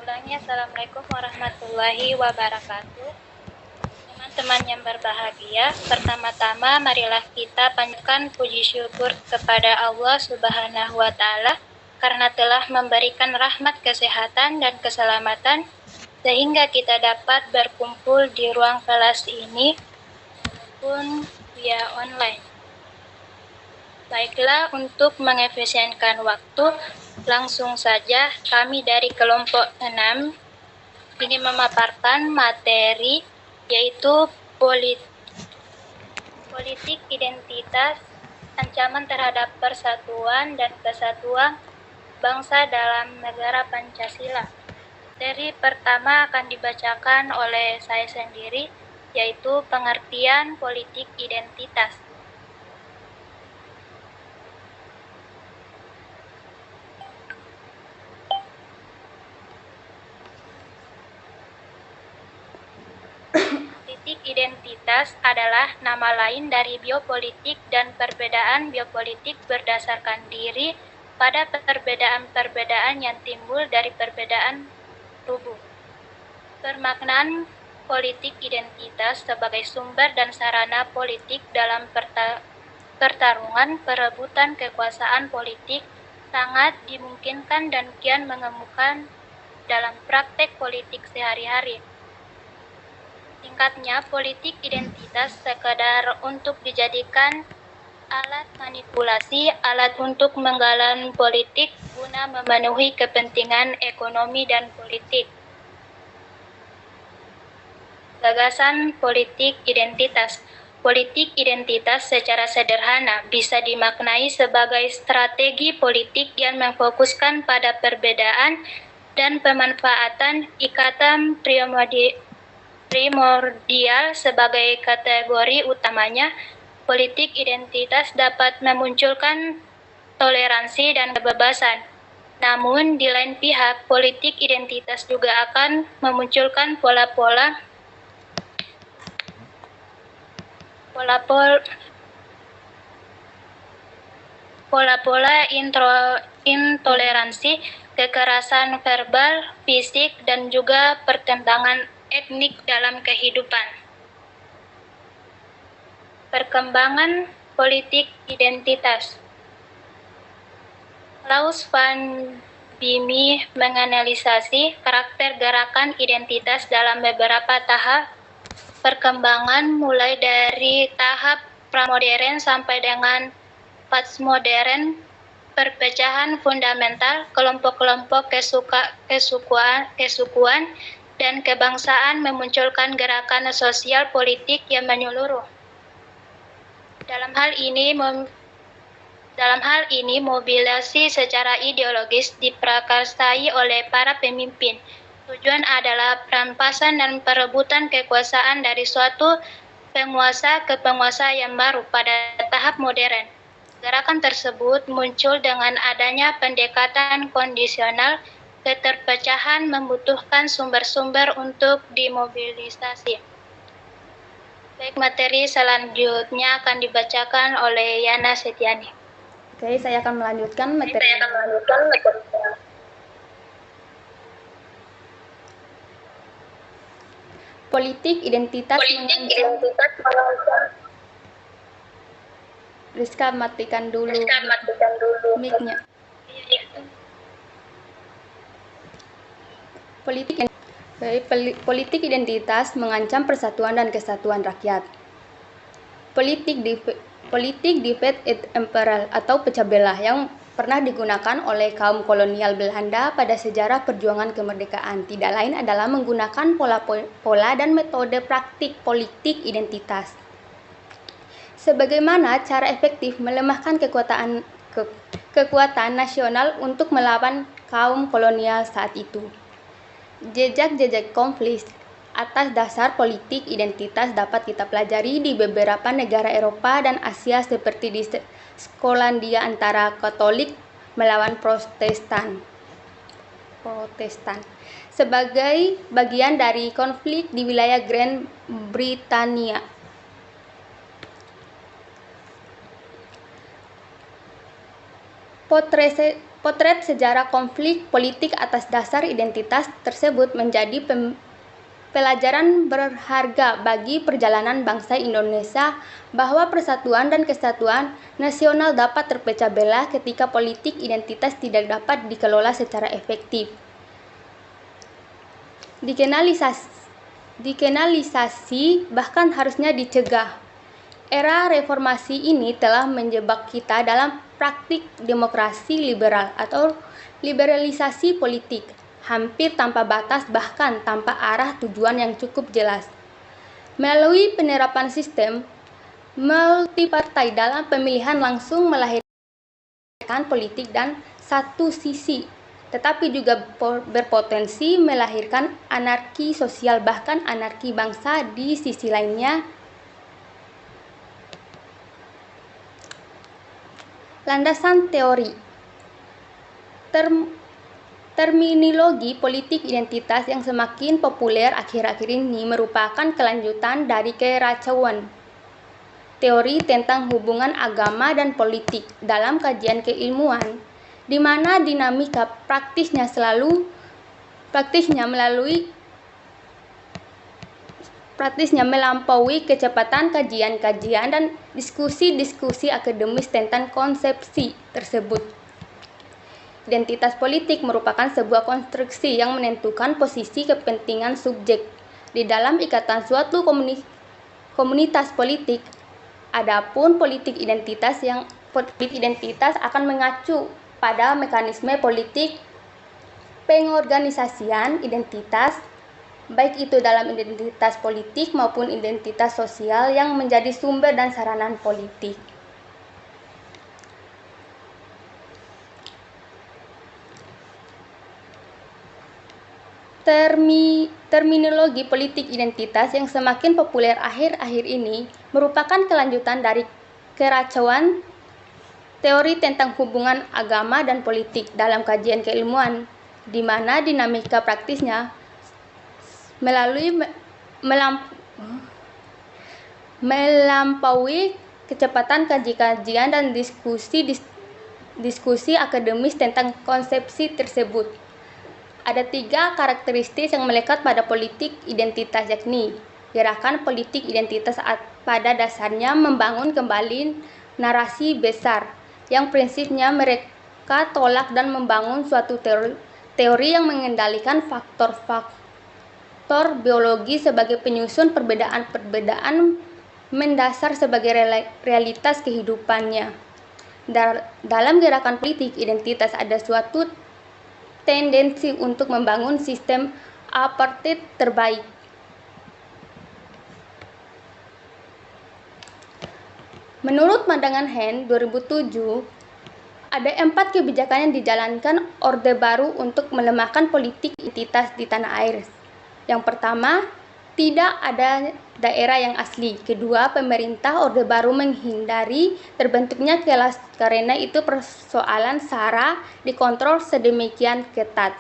ulangi. Assalamualaikum warahmatullahi wabarakatuh. Teman-teman yang berbahagia, pertama-tama marilah kita panjatkan puji syukur kepada Allah Subhanahu wa Ta'ala karena telah memberikan rahmat kesehatan dan keselamatan sehingga kita dapat berkumpul di ruang kelas ini pun via online. Baiklah, untuk mengefisienkan waktu, langsung saja kami dari kelompok 6 ini memaparkan materi yaitu politik identitas, ancaman terhadap persatuan dan kesatuan bangsa dalam negara Pancasila. Materi pertama akan dibacakan oleh saya sendiri, yaitu pengertian politik identitas. Politik identitas adalah nama lain dari biopolitik dan perbedaan biopolitik berdasarkan diri pada perbedaan-perbedaan yang timbul dari perbedaan tubuh. Permaknaan politik identitas sebagai sumber dan sarana politik dalam pertarungan perebutan kekuasaan politik sangat dimungkinkan dan kian mengemuka dalam praktek politik sehari-hari. Singkatnya, politik identitas sekedar untuk dijadikan alat manipulasi, alat untuk menggalang politik guna memenuhi kepentingan ekonomi dan politik. Gagasan politik identitas. Politik identitas secara sederhana bisa dimaknai sebagai strategi politik yang memfokuskan pada perbedaan dan pemanfaatan ikatan primordial sebagai kategori utamanya. Politik identitas dapat memunculkan toleransi dan kebebasan. Namun, di lain pihak, politik identitas juga akan memunculkan pola-pola intoleransi, kekerasan verbal, fisik, dan juga pertentangan etnik dalam kehidupan. Perkembangan politik identitas. Klaus van Bimi menganalisasi karakter gerakan identitas dalam beberapa tahap perkembangan mulai dari tahap pramodern sampai dengan postmodern. Perpecahan fundamental, kelompok-kelompok kesukuan dan kebangsaan memunculkan gerakan sosial politik yang menyeluruh. Dalam hal ini, mobilisasi secara ideologis diprakarsai oleh para pemimpin. Tujuan adalah perampasan dan perebutan kekuasaan dari suatu penguasa ke penguasa yang baru pada tahap modern. Gerakan tersebut muncul dengan adanya pendekatan kondisional. Keterpecahan membutuhkan sumber-sumber untuk dimobilisasi. Baik, materi selanjutnya akan dibacakan oleh Yana Setiani. Oke, saya akan melanjutkan materi. Politik identitas Rizka, matikan dulu mic-nya. Politik identitas mengancam persatuan dan kesatuan rakyat. Politik divide et impera atau pecah belah yang pernah digunakan oleh kaum kolonial Belanda pada sejarah perjuangan kemerdekaan tidak lain adalah menggunakan pola dan metode praktik politik identitas. Sebagaimana cara efektif melemahkan kekuatan nasional untuk melawan kaum kolonial saat itu. Jejak-jejak konflik atas dasar politik identitas dapat kita pelajari di beberapa negara Eropa dan Asia seperti di Skotlandia antara Katolik melawan Protestan. Sebagai bagian dari konflik di wilayah Grand Britania. Potret sejarah konflik politik atas dasar identitas tersebut menjadi pelajaran berharga bagi perjalanan bangsa Indonesia bahwa persatuan dan kesatuan nasional dapat terpecah belah ketika politik identitas tidak dapat dikelola secara efektif. Dikenalisasi bahkan harusnya dicegah. Era reformasi ini telah menjebak kita dalam praktik demokrasi liberal atau liberalisasi politik, hampir tanpa batas bahkan tanpa arah tujuan yang cukup jelas. Melalui penerapan sistem multipartai dalam pemilihan langsung melahirkan politik dan satu sisi, tetapi juga berpotensi melahirkan anarki sosial bahkan anarki bangsa di sisi lainnya. Landasan teori. Terminologi politik identitas yang semakin populer akhir-akhir ini merupakan kelanjutan dari keracauan teori tentang hubungan agama dan politik dalam kajian keilmuan, di mana dinamika praktisnya melampaui kecepatan kajian-kajian dan diskusi-diskusi akademis tentang konsepsi tersebut. Identitas politik merupakan sebuah konstruksi yang menentukan posisi kepentingan subjek di dalam ikatan suatu komunitas politik. Adapun politik identitas akan mengacu pada mekanisme politik pengorganisasian identitas, baik itu dalam identitas politik maupun identitas sosial yang menjadi sumber dan sarana politik. Terminologi politik identitas yang semakin populer akhir-akhir ini merupakan kelanjutan dari keracauan teori tentang hubungan agama dan politik dalam kajian keilmuan, di mana dinamika praktisnya melampaui kecepatan kajian dan diskusi akademis tentang konsepsi tersebut. Ada 3 karakteristik yang melekat pada politik identitas, yakni gerakan politik identitas pada dasarnya membangun kembali narasi besar yang prinsipnya mereka tolak dan membangun suatu teori yang mengendalikan faktor biologi sebagai penyusun perbedaan mendasar sebagai realitas kehidupannya. Dalam gerakan politik identitas ada suatu tendensi untuk membangun sistem apartheid terbaik. Menurut pandangan Hen 2007, ada 4 kebijakan yang dijalankan Orde Baru untuk melemahkan politik identitas di tanah air. Yang pertama, tidak ada daerah yang asli. Kedua, pemerintah Orde Baru menghindari terbentuknya kelas karena itu persoalan SARA dikontrol sedemikian ketat.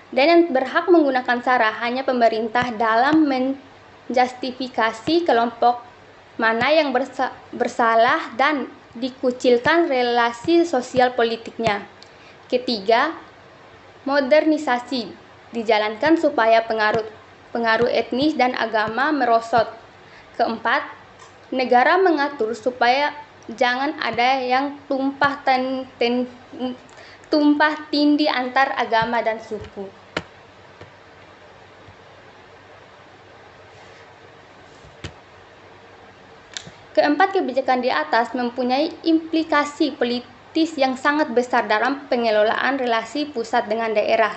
Dan yang berhak menggunakan SARA hanya pemerintah dalam menjustifikasi kelompok mana yang bersalah dan dikucilkan relasi sosial politiknya. Ketiga, modernisasi dijalankan supaya pengaruh etnis dan agama merosot. Keempat, negara mengatur supaya jangan ada yang tumpah tindih antar agama dan suku. Keempat kebijakan di atas mempunyai implikasi politis yang sangat besar dalam pengelolaan relasi pusat dengan daerah,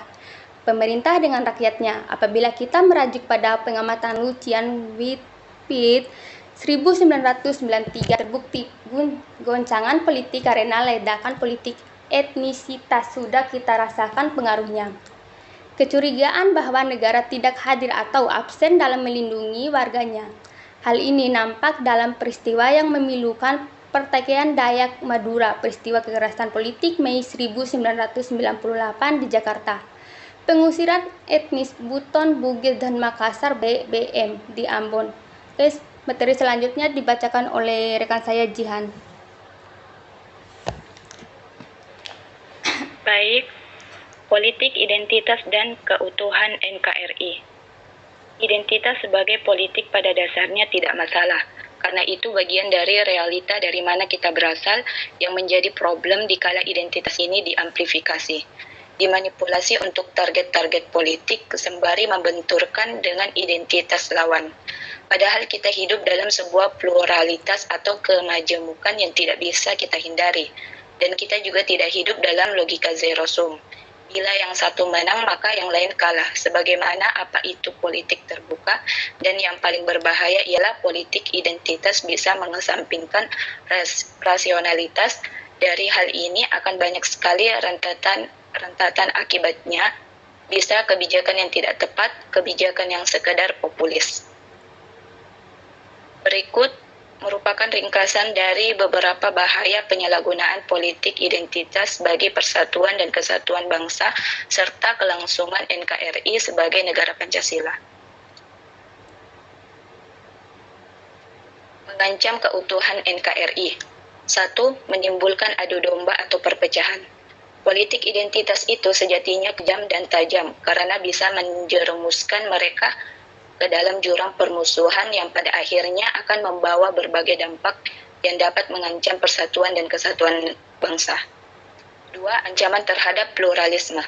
pemerintah dengan rakyatnya. Apabila kita merujuk pada pengamatan Lucian Whitfield 1993, terbukti goncangan politik karena ledakan politik etnisitas sudah kita rasakan pengaruhnya. Kecurigaan bahwa negara tidak hadir atau absen dalam melindungi warganya. Hal ini nampak dalam peristiwa yang memilukan pertikaian Dayak Madura, peristiwa kekerasan politik Mei 1998 di Jakarta, pengusiran etnis Buton, Bugis, dan Makassar BBM di Ambon. Materi selanjutnya dibacakan oleh rekan saya Jihan. Baik, politik identitas dan keutuhan NKRI. Identitas sebagai politik pada dasarnya tidak masalah, karena itu bagian dari realita dari mana kita berasal yang menjadi problem dikala identitas ini diamplifikasi, dimanipulasi untuk target-target politik sembari membenturkan dengan identitas lawan. Padahal kita hidup dalam sebuah pluralitas atau kemajemukan yang tidak bisa kita hindari, dan kita juga tidak hidup dalam logika zero sum. Bila yang satu menang, maka yang lain kalah. Sebagaimana apa itu politik terbuka, dan yang paling berbahaya ialah politik identitas bisa mengesampingkan rasionalitas. Dari hal ini akan banyak sekali rentatan akibatnya, bisa kebijakan yang tidak tepat, kebijakan yang sekedar populis. Berikut merupakan ringkasan dari beberapa bahaya penyalahgunaan politik identitas bagi persatuan dan kesatuan bangsa serta kelangsungan NKRI sebagai negara Pancasila. Mengancam keutuhan NKRI. 1. Menimbulkan adu domba atau perpecahan. Politik identitas itu sejatinya kejam dan tajam karena bisa menjerumuskan mereka ke dalam jurang permusuhan yang pada akhirnya akan membawa berbagai dampak yang dapat mengancam persatuan dan kesatuan bangsa. 2. Ancaman terhadap pluralisme.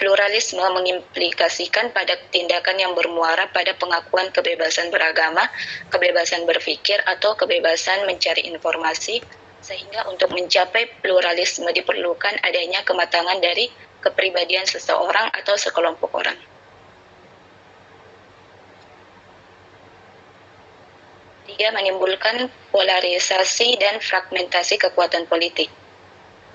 Pluralisme mengimplikasikan pada tindakan yang bermuara pada pengakuan kebebasan beragama, kebebasan berpikir, atau kebebasan mencari informasi, sehingga untuk mencapai pluralisme diperlukan adanya kematangan dari kepribadian seseorang atau sekelompok orang. 3. Menimbulkan polarisasi dan fragmentasi kekuatan politik.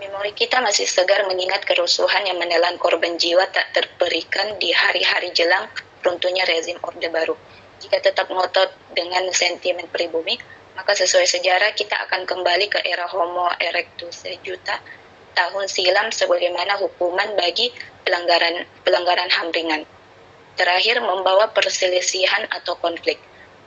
Memori kita masih segar mengingat kerusuhan yang menelan korban jiwa tak terperikan di hari-hari jelang runtuhnya rezim Orde Baru. Jika tetap ngotot dengan sentimen pribumi, maka sesuai sejarah kita akan kembali ke era Homo erectus sejuta tahun silam sebagaimana hukuman bagi pelanggaran HAM ringan. Terakhir, membawa perselisihan atau konflik.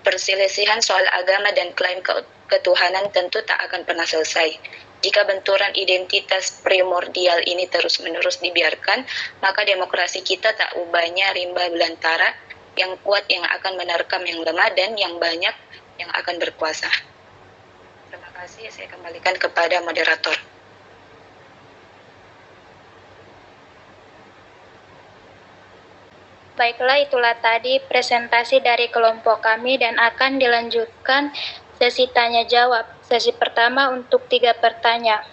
Perselisihan soal agama dan klaim ketuhanan tentu tak akan pernah selesai. Jika benturan identitas primordial ini terus-menerus dibiarkan, maka demokrasi kita tak ubahnya rimba belantara yang kuat yang akan menerkam yang lemah dan yang banyak yang akan berkuasa. Terima kasih, saya kembalikan kepada moderator. Baiklah, itulah tadi presentasi dari kelompok kami dan akan dilanjutkan sesi tanya jawab. Sesi pertama untuk 3 pertanyaan.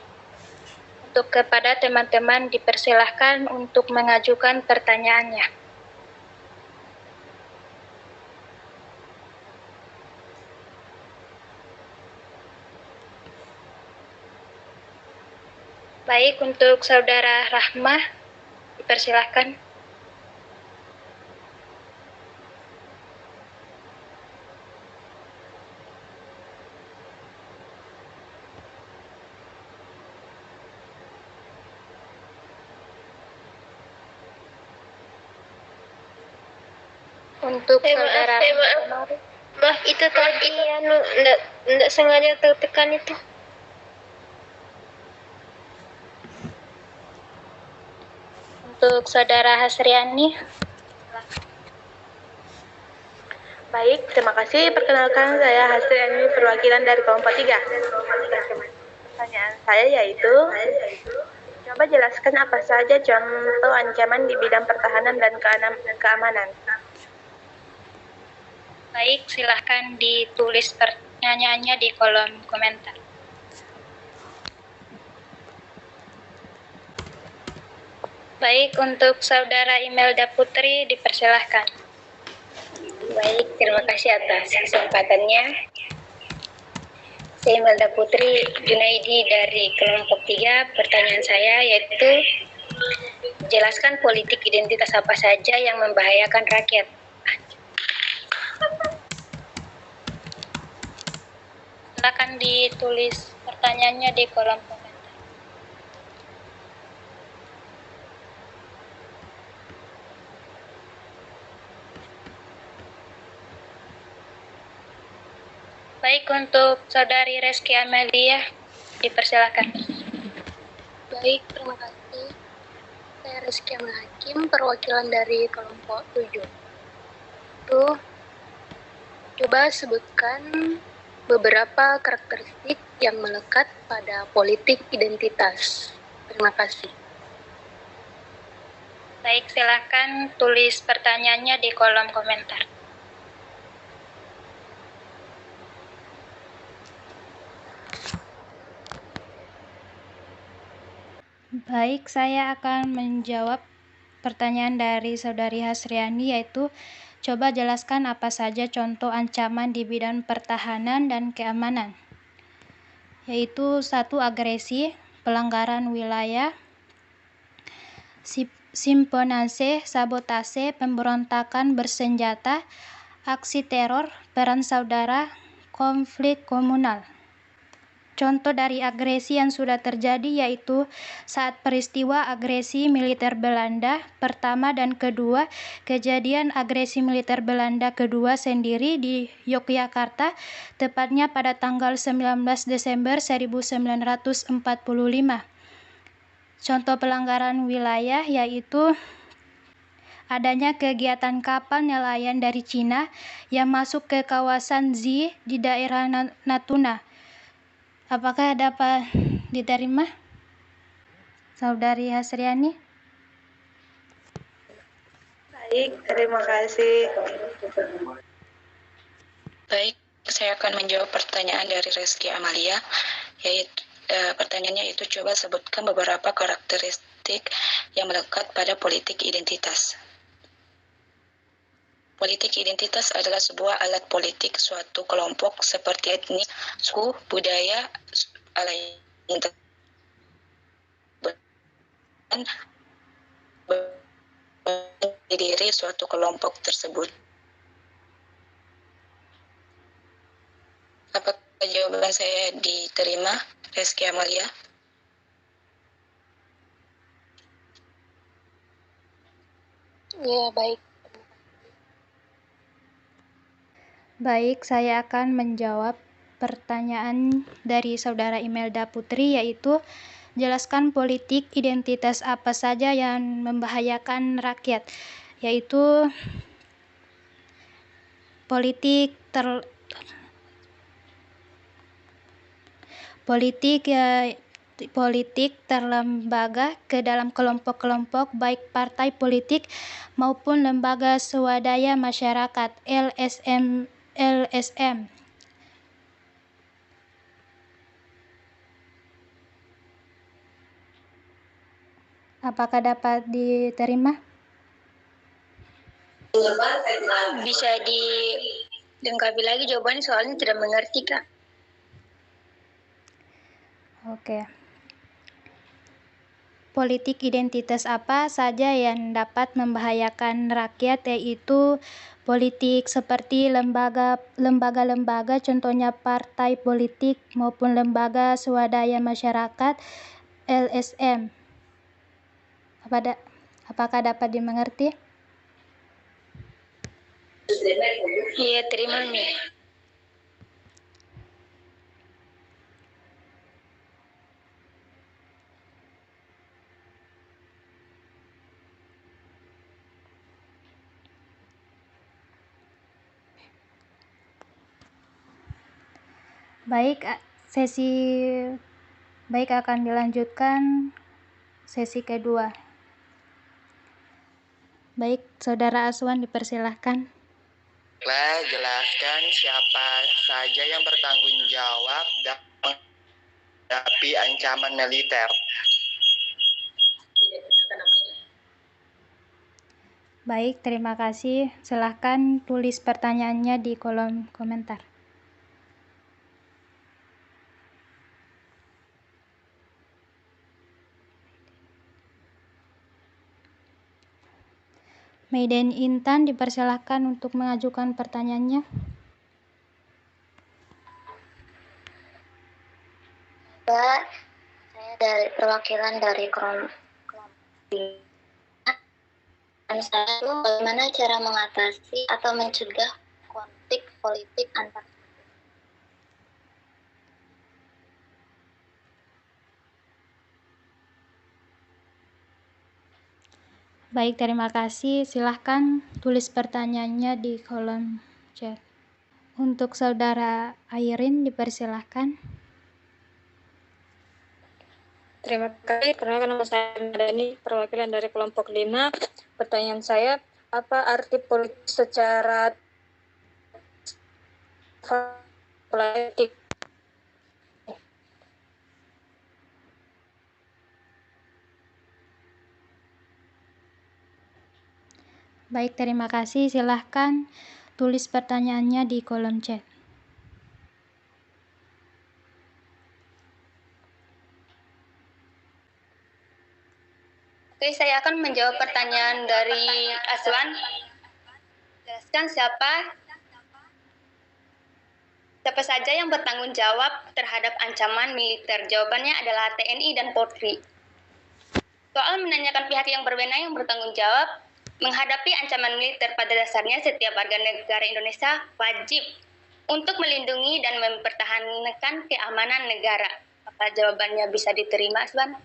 Untuk kepada teman-teman dipersilahkan untuk mengajukan pertanyaannya. Baik, untuk Saudara Rahmah, dipersilahkan. Untuk Saudara Maaf, itu tadi enggak sengaja tertekan itu. Untuk Saudara Hasriani. Baik, terima kasih. Perkenalkan, saya Hasriani, perwakilan dari kelompok 3. Pertanyaan saya yaitu, coba jelaskan apa saja contoh ancaman di bidang pertahanan dan keamanan. Baik, silahkan ditulis pertanyaannya di kolom komentar. Baik, untuk Saudara Imelda Putri, dipersilahkan. Baik, terima kasih atas kesempatannya. Saya Imelda Putri Junaidi dari kelompok 3. Pertanyaan saya yaitu, jelaskan politik identitas apa saja yang membahayakan rakyat. Silakan ditulis pertanyaannya di kolom komentar. Baik, untuk Saudari Reski Amelia, dipersilakan. Baik, terima kasih. Saya Rizky Ahmad Hakim, perwakilan dari kelompok 7. Itu coba sebutkan beberapa karakteristik yang melekat pada politik identitas. Terima kasih. Baik, silakan tulis pertanyaannya di kolom komentar. Baik, saya akan menjawab pertanyaan dari Saudari Hasriani, yaitu coba jelaskan apa saja contoh ancaman di bidang pertahanan dan keamanan. Yaitu 1. Agresi, pelanggaran wilayah, simponase, sabotase, pemberontakan bersenjata, aksi teror, perang saudara, konflik komunal. Contoh dari agresi yang sudah terjadi yaitu saat peristiwa agresi militer Belanda pertama dan kedua, kejadian agresi militer Belanda kedua sendiri di Yogyakarta, tepatnya pada tanggal 19 Desember 1945. Contoh pelanggaran wilayah yaitu adanya kegiatan kapal nelayan dari Cina yang masuk ke kawasan Zi di daerah Natuna. Apakah dapat diterima, Saudari Hasriani? Baik, terima kasih. Baik, saya akan menjawab pertanyaan dari Rizky Amalia, yaitu pertanyaannya itu coba sebutkan beberapa karakteristik yang melekat pada politik identitas. Politik identitas adalah sebuah alat politik suatu kelompok seperti etnis, suku, budaya, lain diri suatu kelompok tersebut. Apakah jawaban saya diterima, Rizky Amalia? Ya, baik. Baik, saya akan menjawab pertanyaan dari Saudara Imelda Putri, yaitu jelaskan politik identitas apa saja yang membahayakan rakyat, yaitu politik terlembaga ke dalam kelompok-kelompok baik partai politik maupun lembaga swadaya masyarakat LSM. Apakah dapat diterima? Bisa dilengkapi lagi jawabannya, soalnya tidak mengerti, Kak. Oke. Politik identitas apa saja yang dapat membahayakan rakyat, yaitu politik seperti lembaga-lembaga, contohnya partai politik maupun lembaga swadaya masyarakat LSM. Apakah dapat dimengerti? Iya, terima Mi. Baik, akan dilanjutkan sesi kedua. Baik, Saudara Aswan dipersilahkan. Jelaskan siapa saja yang bertanggung jawab dalam menghadapi ancaman militer. Baik, terima kasih. Silahkan tulis pertanyaannya di kolom komentar. Maiden Intan dipersilahkan untuk mengajukan pertanyaannya. Pak, saya dari perwakilan dari kelompok. Satu, bagaimana cara mengatasi atau mencegah konflik politik antar suku? Baik, terima kasih. Silahkan tulis pertanyaannya di kolom chat. Untuk saudara Airin, dipersilahkan. Terima kasih. Perkenalkan, nama saya Madani, perwakilan dari kelompok 5. Pertanyaan saya, apa arti politik secara politik? Baik, terima kasih. Silahkan tulis pertanyaannya di kolom chat. Oke, saya akan menjawab pertanyaan dari Aswan. Jelaskan siapa saja yang bertanggung jawab terhadap ancaman militer. Jawabannya adalah TNI dan Polri. Soal menanyakan pihak yang berwenang yang bertanggung jawab menghadapi ancaman militer, pada dasarnya setiap warga negara Indonesia wajib untuk melindungi dan mempertahankan keamanan negara. Apa jawabannya bisa diterima, Aswan?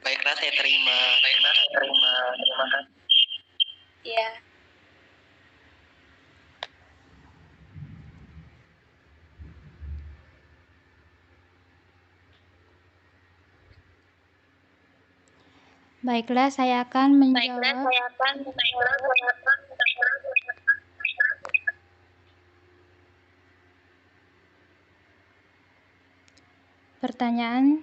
Baiklah, saya terima. Terima kasih. Iya. Baiklah, saya akan menjawab. Pertanyaan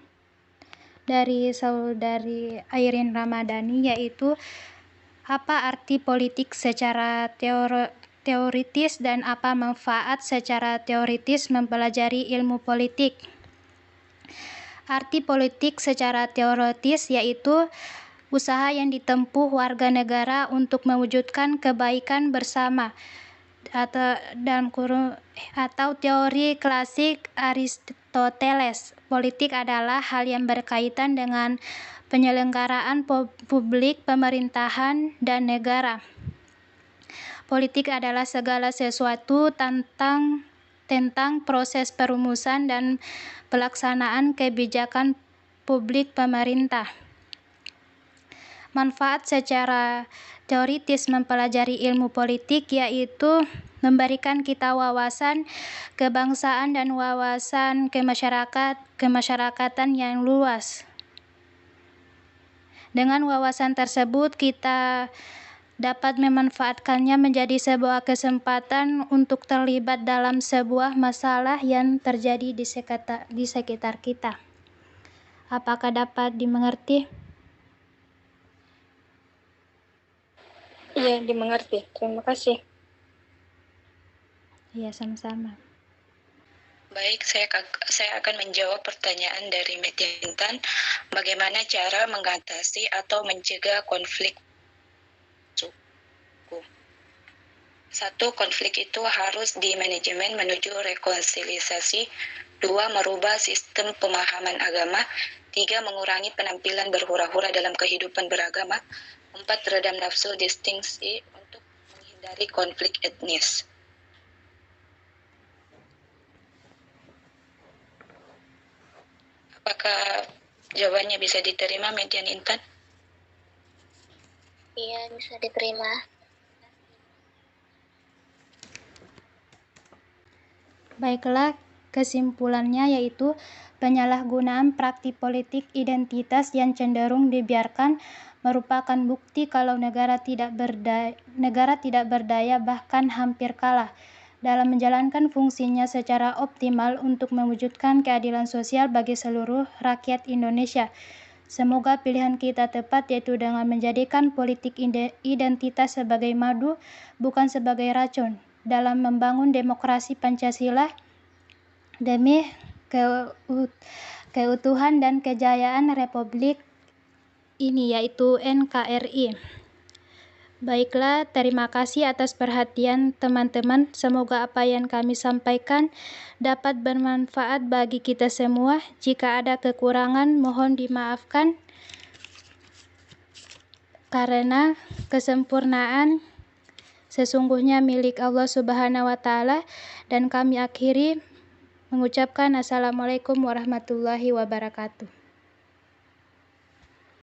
dari saudari Airin Ramadhani, yaitu apa arti politik secara teoritis dan apa manfaat secara teoritis mempelajari ilmu politik. Arti politik secara teoritis yaitu usaha yang ditempuh warga negara untuk mewujudkan kebaikan bersama, atau teori klasik Aristoteles. Politik adalah hal yang berkaitan dengan penyelenggaraan publik, pemerintahan, dan negara. Politik adalah segala sesuatu tentang proses perumusan dan pelaksanaan kebijakan publik pemerintah. Manfaat secara teoritis mempelajari ilmu politik yaitu memberikan kita wawasan kebangsaan dan wawasan kemasyarakatan yang luas. Dengan wawasan tersebut, kita dapat memanfaatkannya menjadi sebuah kesempatan untuk terlibat dalam sebuah masalah yang terjadi di sekitar kita. Apakah dapat dimengerti? Iya, dimengerti. Terima kasih. Iya, sama-sama. Baik, saya akan menjawab pertanyaan dari Metia Intan. Bagaimana cara mengatasi atau mencegah konflik suku? 1. Konflik itu harus dimanajemen menuju rekonsiliasi. 2. Merubah sistem pemahaman agama. 3. Mengurangi penampilan berhura-hura dalam kehidupan beragama. 4. Redam nafsu distingsi untuk menghindari konflik etnis. Apakah jawabannya bisa diterima, Median Intan? Iya, bisa diterima. Baiklah, kesimpulannya yaitu penyalahgunaan praktik politik identitas yang cenderung dibiarkan merupakan bukti kalau negara tidak berdaya bahkan hampir kalah dalam menjalankan fungsinya secara optimal untuk mewujudkan keadilan sosial bagi seluruh rakyat Indonesia. Semoga pilihan kita tepat, yaitu dengan menjadikan politik identitas sebagai madu, bukan sebagai racun, dalam membangun demokrasi Pancasila demi keutuhan dan kejayaan Republik ini, yaitu NKRI. Baiklah, terima kasih atas perhatian teman-teman. Semoga apa yang kami sampaikan dapat bermanfaat bagi kita semua. Jika ada kekurangan, mohon dimaafkan, karena kesempurnaan sesungguhnya milik Allah Subhanahu wa Ta'ala. Dan kami akhiri mengucapkan Assalamualaikum warahmatullahi wabarakatuh.